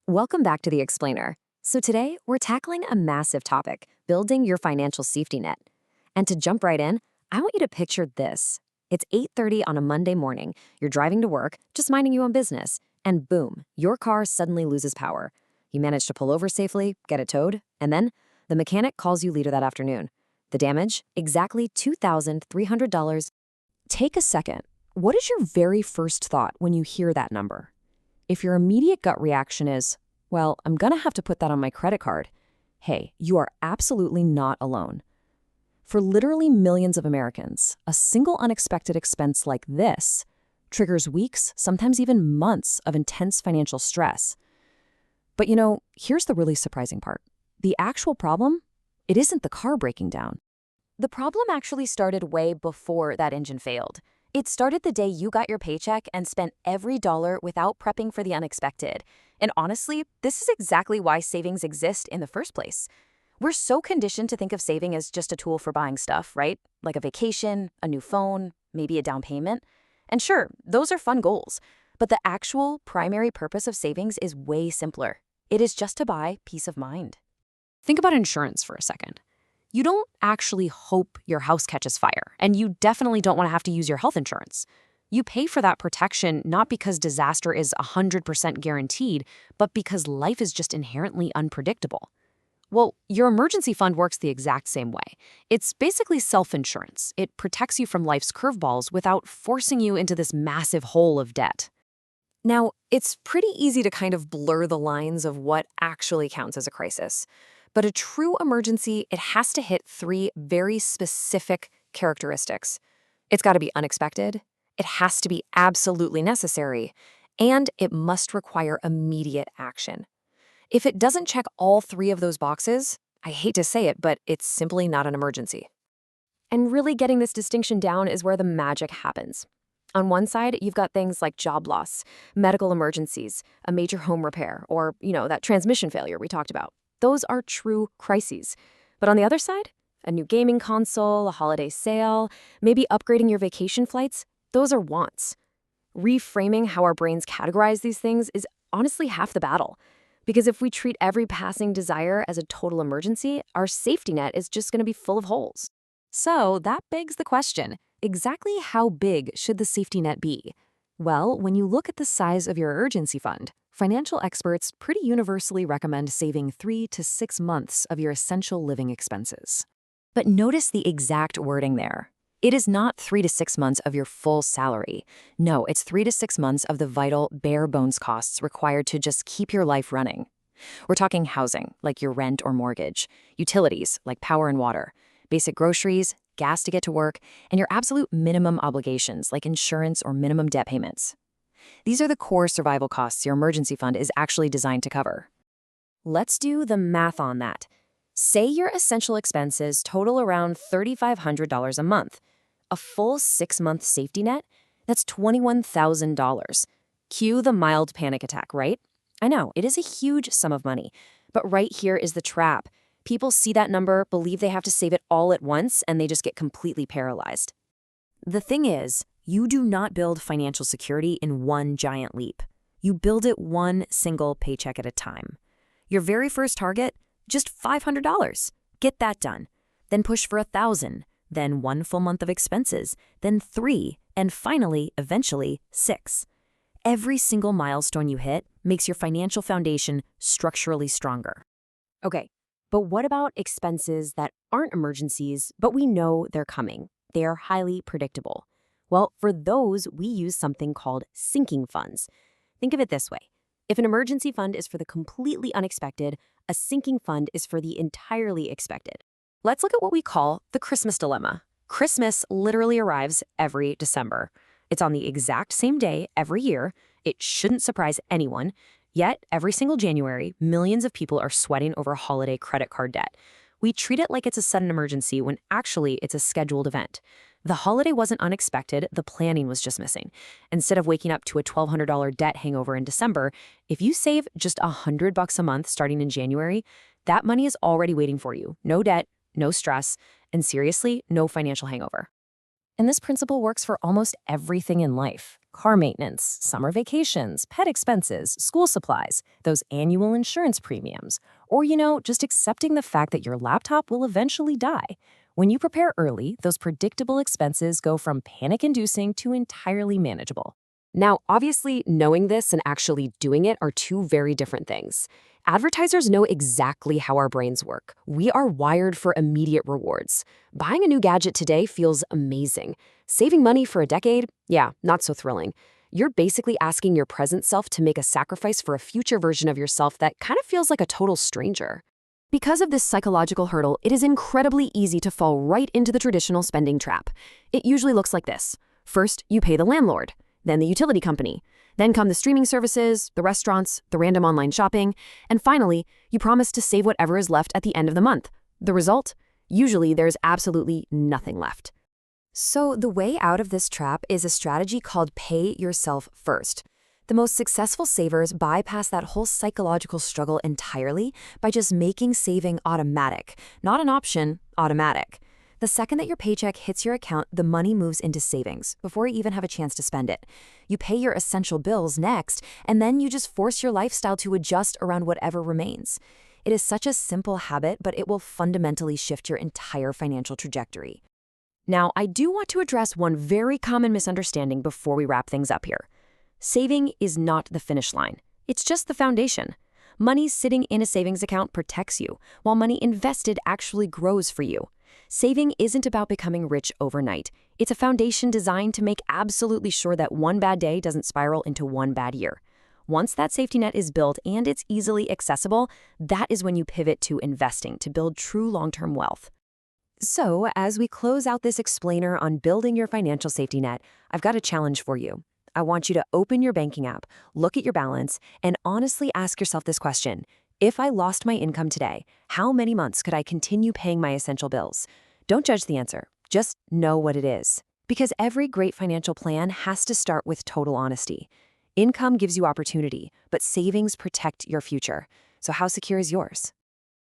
Welcome back to The Explainer. So today, we're tackling a massive topic, building your financial safety net. And to jump right in, I want you to picture this. It's 8:30 on a Monday morning, you're driving to work, just minding your own business, and boom, your car suddenly loses power. You manage to pull over safely, get it towed, and then the mechanic calls you later that afternoon. The damage? Exactly $2,300. Take a second. What is your very first thought when you hear that number? If your immediate gut reaction is, well, I'm gonna have to put that on my credit card, hey, you are absolutely not alone. For literally millions of Americans, a single unexpected expense like this triggers weeks, sometimes even months of intense financial stress. But here's the really surprising part. The actual problem? It isn't the car breaking down. The problem actually started way before that engine failed. It started the day you got your paycheck and spent every dollar without prepping for the unexpected. And honestly, this is exactly why savings exist in the first place. We're so conditioned to think of saving as just a tool for buying stuff, right? Like a vacation, a new phone, maybe a down payment. And sure, those are fun goals. But the actual primary purpose of savings is way simpler. It is just to buy peace of mind. Think about insurance for a second. You don't actually hope your house catches fire, and you definitely don't want to have to use your health insurance. You pay for that protection not because disaster is 100% guaranteed, but because life is just inherently unpredictable. Well, your emergency fund works the exact same way. It's basically self-insurance. It protects you from life's curveballs without forcing you into this massive hole of debt. Now, it's pretty easy to kind of blur the lines of what actually counts as a crisis. But a true emergency, it has to hit three very specific characteristics. It's got to be unexpected, it has to be absolutely necessary, and it must require immediate action. If it doesn't check all three of those boxes, I hate to say it, but it's simply not an emergency. And really getting this distinction down is where the magic happens. On one side, you've got things like job loss, medical emergencies, a major home repair, or, that transmission failure we talked about. Those are true crises. But on the other side, a new gaming console, a holiday sale, maybe upgrading your vacation flights, those are wants. Reframing how our brains categorize these things is honestly half the battle. Because if we treat every passing desire as a total emergency, our safety net is just going to be full of holes. So that begs the question, exactly how big should the safety net be? Well, when you look at the size of your urgency fund, financial experts pretty universally recommend saving 3 to 6 months of your essential living expenses. But notice the exact wording there. It is not 3 to 6 months of your full salary. No, it's 3 to 6 months of the vital, bare bones costs required to just keep your life running. We're talking housing, like your rent or mortgage, utilities, like power and water, basic groceries, gas to get to work, and your absolute minimum obligations, like insurance or minimum debt payments. These are the core survival costs your emergency fund is actually designed to cover. Let's do the math on that. Say your essential expenses total around $3,500 a month. A full 6-month safety net? That's $21,000. Cue the mild panic attack, right? I know, it is a huge sum of money. But right here is the trap. People see that number, believe they have to save it all at once, and they just get completely paralyzed. The thing is, you do not build financial security in one giant leap. You build it one single paycheck at a time. Your very first target? Just $500. Get that done. Then push for $1,000. Then 1 full month of expenses. Then 3. And finally, eventually, 6. Every single milestone you hit makes your financial foundation structurally stronger. Okay, but what about expenses that aren't emergencies, but we know they're coming? They are highly predictable. Well, for those, we use something called sinking funds. Think of it this way. If an emergency fund is for the completely unexpected, a sinking fund is for the entirely expected. Let's look at what we call the Christmas dilemma. Christmas literally arrives every December. It's on the exact same day every year. It shouldn't surprise anyone. Yet, every single January, millions of people are sweating over holiday credit card debt. We treat it like it's a sudden emergency when actually it's a scheduled event. The holiday wasn't unexpected, the planning was just missing. Instead of waking up to a $1,200 debt hangover in December, if you save just $100 a month starting in January, that money is already waiting for you. No debt, no stress, and seriously, no financial hangover. And this principle works for almost everything in life: car maintenance, summer vacations, pet expenses, school supplies, those annual insurance premiums, or, just accepting the fact that your laptop will eventually die. When you prepare early, those predictable expenses go from panic inducing to entirely manageable. Now, obviously, knowing this and actually doing it are two very different things. Advertisers know exactly how our brains work. We are wired for immediate rewards. Buying a new gadget today feels amazing. Saving money for a decade? Yeah, not so thrilling. You're basically asking your present self to make a sacrifice for a future version of yourself that kind of feels like a total stranger. Because of this psychological hurdle, it is incredibly easy to fall right into the traditional spending trap. It usually looks like this. First, you pay the landlord, then the utility company. Then come the streaming services, the restaurants, the random online shopping, and finally, you promise to save whatever is left at the end of the month. The result? Usually, there's absolutely nothing left. So, the way out of this trap is a strategy called pay yourself first. The most successful savers bypass that whole psychological struggle entirely by just making saving automatic, not an option, automatic. The second that your paycheck hits your account, the money moves into savings before you even have a chance to spend it. You pay your essential bills next, and then you just force your lifestyle to adjust around whatever remains. It is such a simple habit, but it will fundamentally shift your entire financial trajectory. Now, I do want to address one very common misunderstanding before we wrap things up here. Saving is not the finish line. It's just the foundation. Money sitting in a savings account protects you, while money invested actually grows for you. Saving isn't about becoming rich overnight. It's a foundation designed to make absolutely sure that one bad day doesn't spiral into one bad year. Once that safety net is built and it's easily accessible, that is when you pivot to investing to build true long-term wealth. So, as we close out this explainer on building your financial safety net, I've got a challenge for you. I want you to open your banking app, look at your balance, and honestly ask yourself this question. If I lost my income today, how many months could I continue paying my essential bills? Don't judge the answer. Just know what it is. Because every great financial plan has to start with total honesty. Income gives you opportunity, but savings protect your future. So how secure is yours?